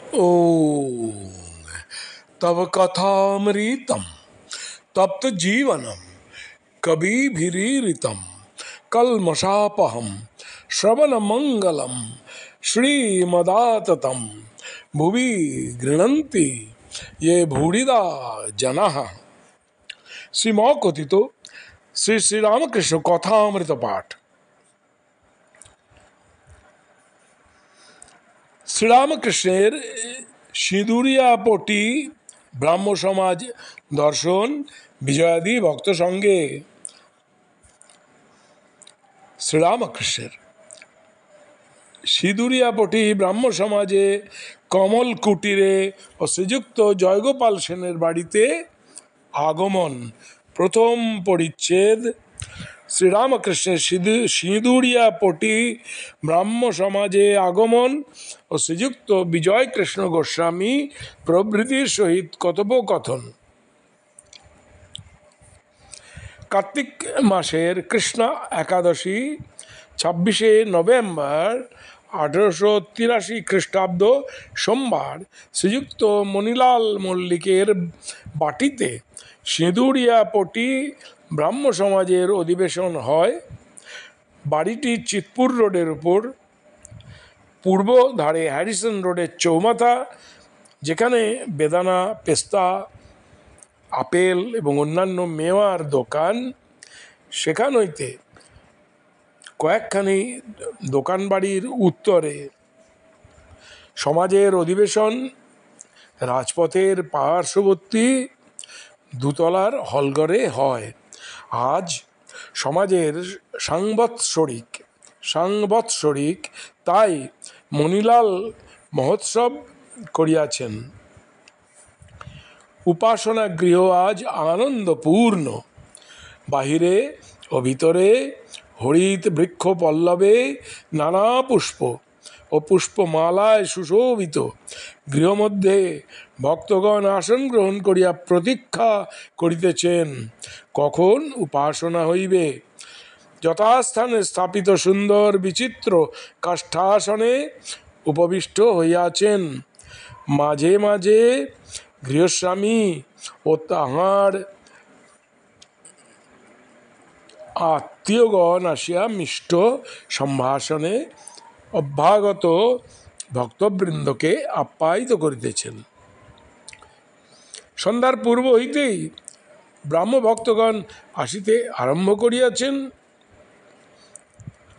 ॐ तव कथामृतं तप्त जीवनम कविभिरीरितं कल्मषापहं श्रवणमंगलं श्रीमदाततं भुवि गृह्णन्ति ये भूरिदा जनाः। श्रीमकथित श्री श्री रामकृष्ण कथामृत पाठ। শ্রীরামকৃষ্ণের সিঁদুরিয়াপটি ব্রাহ্ম সমাজ দর্শন বিজয়াদি ভক্ত সঙ্গে শ্রীরামকৃষ্ণের সিঁদুরিয়াপটি ব্রাহ্ম সমাজে কমল কুটিরে ও শ্রীযুক্ত জয়গোপাল সেনের বাড়িতে আগমন। প্রথম পরিচ্ছেদ। শ্রীরামকৃষ্ণের সিঁদুরিয়াপটি ব্রাহ্ম সমাজে আগমন ও শ্রীযুক্ত বিজয়কৃষ্ণ গোস্বামী প্রভৃতির সহিত কথোপকথন। কার্তিক মাসের কৃষ্ণ একাদশী 26শে নভেম্বর 1883 খ্রিস্টাব্দ সোমবার শ্রীযুক্ত মণিলাল মল্লিকের বাটিতে সিঁদুরিয়াপটি ব্রাহ্ম সমাজের অধিবেশন হয়। বাড়িটি চিতপুর রোডের উপর, পূর্ব ধারে হ্যারিসন রোডের চৌমাথা, যেখানে বেদানা, পেস্তা, আপেল এবং অন্যান্য মেওয়ার দোকান। সেখান হইতে কয়েকখানি দোকান বাড়ির উত্তরে সমাজের অধিবেশন রাজপথের পার্শ্ববর্তী দুতলার হলঘরে হয়। আজ সমাজের সাংবৎসরিক, তাই মণিলাল মহোৎসব করিয়াছেন। উপাসনা গৃহ আজ আনন্দপূর্ণ। বাহিরে ও ভিতরে হরিত বৃক্ষ পল্লবে নানা পুষ্প ও পুষ্পমালায় সুশোভিত। গৃহমধ্যে ভক্তগণ আসন গ্রহণ করিয়া প্রতীক্ষা করিতেছেন কখন উপাসনা হইবে। যথাস্থানে স্থাপিত সুন্দর বিচিত্র কাষ্ঠাসনে উপবিষ্ট হইয়াছেন। মাঝে মাঝে গৃহস্বামী ও তাহার আত্মীয়গণ আসিয়া মিষ্ট সম্ভাষণে অভ্যাগত ভক্তবৃন্দকে আপ্যায়িত করিতেছেন। সন্ধ্যার পূর্ব হইতেই ব্রাহ্ম ভক্তগণ আসিতে আরম্ভ করিয়াছেন।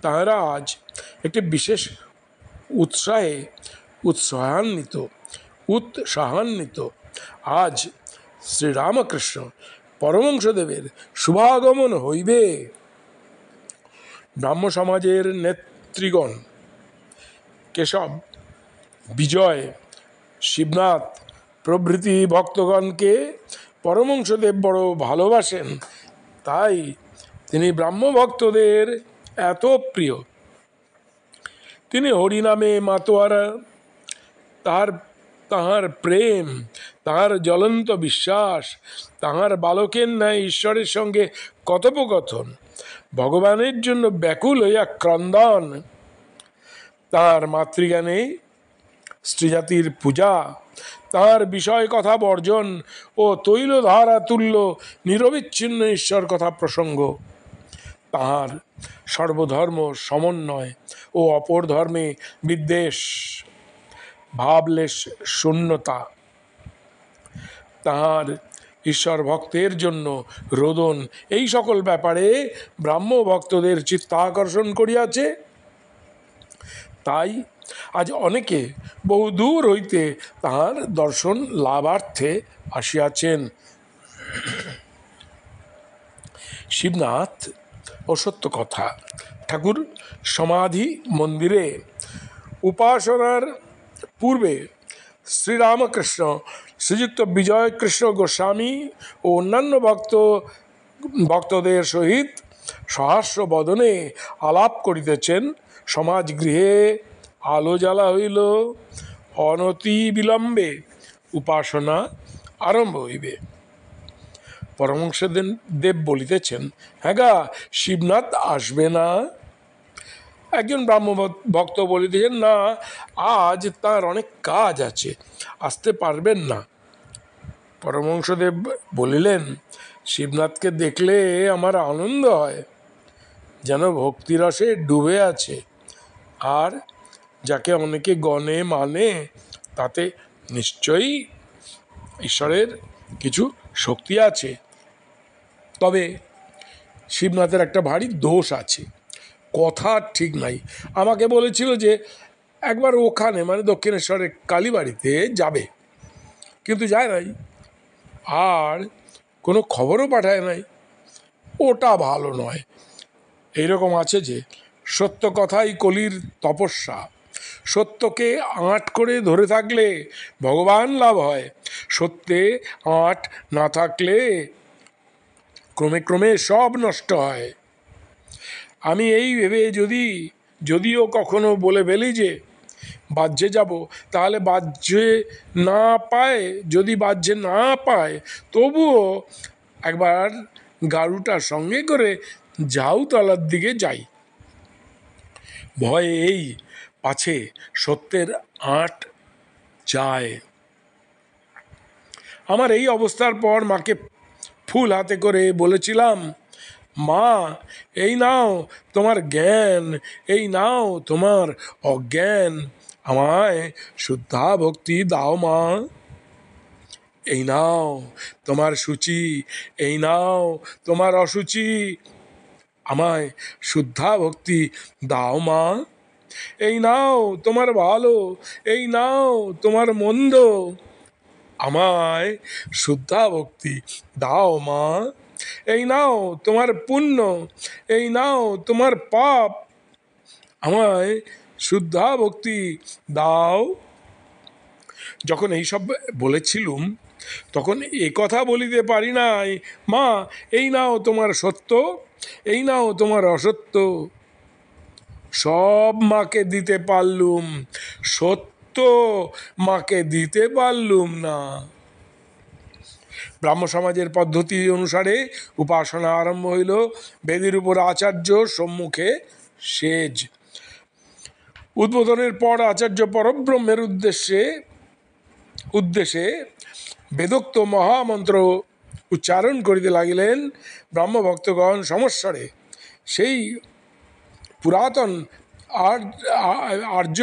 তাহারা আজ একটি বিশেষ উৎসাহান্বিত। আজ শ্রীরামকৃষ্ণ পরমহংসদেবের শুভাগমন হইবে। ব্রাহ্ম সমাজের নেতৃগণ কেশব, বিজয়, শিবনাথ প্রভৃতি ভক্তগণকে পরমহংসদেব বড় ভালোবাসেন, তাই তিনি ব্রাহ্ম ভক্তদের এত প্রিয়। তিনি হরিনামে মাতোয়ারা। তাহার প্রেম, তাহার জ্বলন্ত বিশ্বাস, তাহার বালকের ন্যায় ঈশ্বরের সঙ্গে কথোপকথন, ভগবানের জন্য ব্যাকুল হইয়া ক্রন্দন, তাহার মাতৃজ্ঞানে স্ত্রীজাতির পূজা, তাহার বিষয় কথা বর্জন ও তৈলধারা তুল্য নিরবিচ্ছিন্ন ঈশ্বর কথা প্রসঙ্গ, তাহার সর্বধর্ম সমন্বয় ও অপর ধর্মে বিদ্বেষ, ভাবলেশ শূন্যতা, তাহার ঈশ্বর ভক্তের জন্য রোদন, এই সকল ব্যাপারে ব্রাহ্ম ভক্তদের চিত্তাকর্ষণ করিয়াছে। তাই আজ অনেকে বহু দূর হইতে তাহার দর্শন লাভার্থে আসিয়াছেন। শিবনাথ ও সত্য কথা ঠাকুর সমাধি মন্দিরে উপাসনার পূর্বে শ্রীরামকৃষ্ণ শ্রীযুক্ত বিজয়কৃষ্ণ গোস্বামী ও অন্যান্য ভক্তদের সহিত সহাস্য বদনে আলাপ করিতেছেন। সমাজ গৃহে আলো জ্বালা হইল। অনতি বিলম্বে উপাসনা আরম্ভ হইবে। পরমহংসদেব বলিতেছেন, হ্যাঁ গা, শিবনাথ আসবে না? একজন ব্রাহ্ম ভক্ত বলিতেছেন, না, আজ তার অনেক কাজ আছে, আসতে পারবেন না। পরমহংসদেব বলিলেন, শিবনাথকে দেখলে আমার আনন্দ হয়, যেন ভক্তিরসে ডুবে আছে, আর যাকে অনেকে গণে মানে তাতে নিশ্চয়ই ঈশ্বরের কিছু শক্তি আছে। তবে শিবনাথের একটা ভারী দোষ আছে, কথা ঠিক নাই। আমাকে বলেছিল যে একবার ওখানে মানে দক্ষিণেশ্বরের কালীবাড়িতে যাবে, কিন্তু যায় নাই, আর কোনো খবরও পাঠায় নাই। ওটা ভালো নয়। এইরকম আছে যে সত্য কথাই কলির তপস্যা, সত্যকে আঁট করে ধরে থাকলে ভগবান লাভ হয়, সত্যে আঁট না থাকলে ক্রমে ক্রমে সব নষ্ট হয়। আমি এই ভেবে যদিও কখনো বলে ফেলি যে বাহ্যে যাব, তাহলে বাহ্যে না পায়, যদি বাহ্যে না পায় তবুও একবার গাড়ুটা সঙ্গে করে ঝাউতলার দিকে যাই। ভয়ে এই পাছে সত্যের আঁট যায়। আমার এই অবস্থার পর মাকে ফুল হাতে করে বলেছিলাম, মা, এই নাও তোমার জ্ঞান, এই নাও তোমার অজ্ঞান, আমায় শুদ্ধা ভক্তি দাও মা। এই নাও তোমার সূচি, এই নাও তোমার অসুচি, আমায় শুদ্ধা ভক্তি দাও মা। এই নাও তোমার ভালো, এই নাও তোমার মন্দ, আমায় শুদ্ধা ভক্তি দাও মা। এই নাও তোমার পুণ্য, এই নাও তোমার পাপ, আমায় শুদ্ধা ভক্তি দাও। যখন এইসব বলেছিলুম তখন এ কথা বলিতে পারি নাই, মা, এই নাও তোমার সত্য, এই নাও তোমার অসত্য। সব মাকে দিতে পারলুম, সত্য মাকে দিতে পারলুম না। ব্রাহ্ম সমাজের পদ্ধতি অনুসারে উপাসনা আরম্ভ হইল। বেদির উপর আচার্য, সম্মুখে সেজ। উদ্বোধনের পর আচার্য পরব্রহ্মের উদ্দেশ্যে বেদোক্ত মহামন্ত্র উচ্চারণ করিতে লাগিলেন। ব্রাহ্মভক্তগণ সমস্বরে সেই পুরাতন আর্য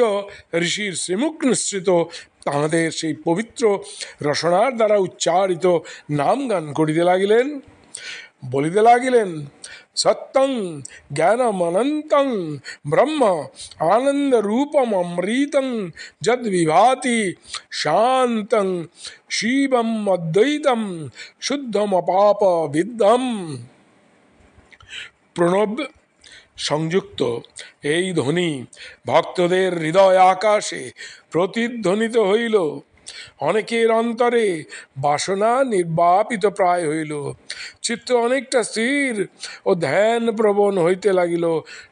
ঋষির শ্রীমুখ নিঃসৃত তাঁহাদের সেই পবিত্র রসনার দ্বারা উচ্চারিত নাম গান করিতে লাগিলেন। বলিতে লাগিলেন, সত্যং জ্ঞানমনন্তং ব্রহ্ম আনন্দরূপম অমৃতং যদ বিভাতি শান্তং শিবম অদ্বৈতম শুদ্ধমপাপ বিদ্ধম। প্রণব সংযুক্ত এই ধ্বনি ভক্তদের হৃদয় আকাশে প্রতিধ্বনিত হইল। অনেকের অন্তরে বাসনা নির্বাপিত প্রায় হইল, চিত্ত অনেকটা স্থির ও ধ্যান প্রবণ হইতে লাগিল।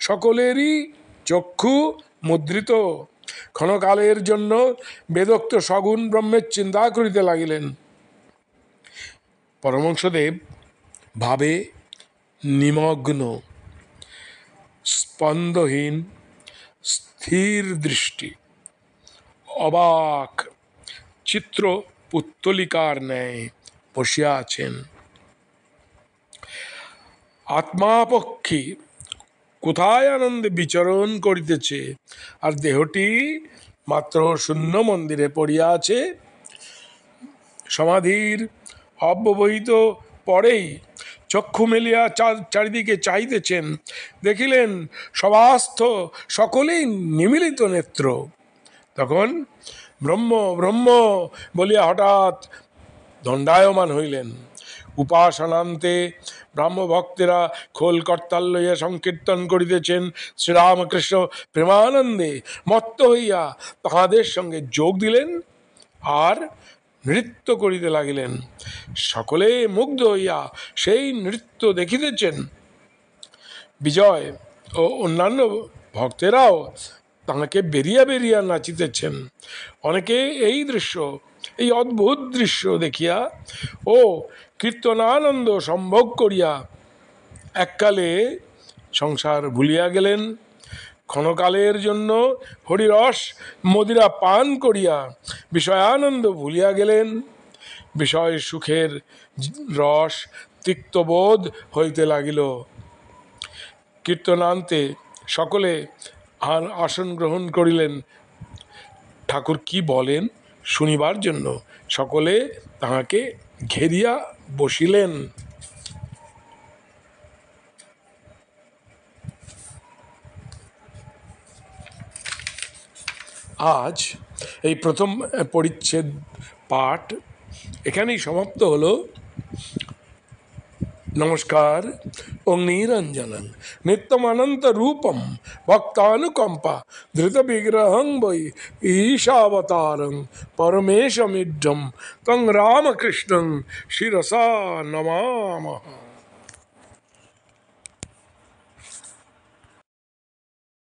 সকলেরই চক্ষু মুদ্রিত। ক্ষণকালের জন্য বেদোক্ত সগুণ ব্রহ্মের চিন্তা করিতে লাগিলেন। পরমহংসদেব ভাবে নিমগ্ন, স্পন্দহীন, স্থির দৃষ্টি, অবাক চিত্র পুত্তলিকার ন্যায় বসিয়া আছেন। আত্মাপক্ষী কোথায় আনন্দে বিচরণ করিতেছে, আর দেহটি মাত্র শূন্য মন্দিরে পড়িয়া আছে। সমাধির অব্যবহিত পরেই চক্ষু মেলিয়া চারিদিকে চাইতেছেন, দেখিলেন সবাস্থ সকলেই নিমিলিত নেত্র। তখন ব্রহ্ম ব্রহ্ম বলিয়া হঠাৎ দণ্ডায়মান হইলেন। উপাসনান্তে ব্রাহ্মভক্তেরা খোল করতাল লইয়া সংকীর্তন করিতেছেন। শ্রীরামকৃষ্ণ প্রেমানন্দে মত্ত হইয়া তাহাদের সঙ্গে যোগ দিলেন আর নৃত্য করিতে লাগিলেন। সকলে মুগ্ধ হইয়া সেই নৃত্য দেখিতেছেন। বিজয় ও অন্যান্য ভক্তেরাও তাঁকে বেরিয়া বেরিয়া নাচিতেছেন। অনেকে এই অদ্ভুত দৃশ্য দেখিয়া ও কীর্তনানন্দ সম্ভোগ করিয়া এককালে সংসার ভুলিয়া গেলেন। ক্ষণকালের জন্য হরিরস মদিরা পান করিয়া বিষয়ানন্দ ভুলিয়া গেলেন। বিষয় সুখের রস তিক্তবোধ হইতে লাগিল। কীর্তনান্তে সকলে আসন গ্রহণ করিলেন। ঠাকুর কি বলেন শুনিবার জন্য সকলে তাহাকে ঘেরিয়া বসিলেন। আজ এই প্রথম পরিচ্ছেদ পাঠ এখানেই সমাপ্ত হলো। নমস্কার। ওং নিরঞ্জনং নিত্যমনন্ত রূপম ভক্তানুকম্পা ধৃত বিগ্রহং বৈ ঈশাবতারং পরমেশমিড্ঢম তং রামকৃষ্ণং শিরসা নমামঃ।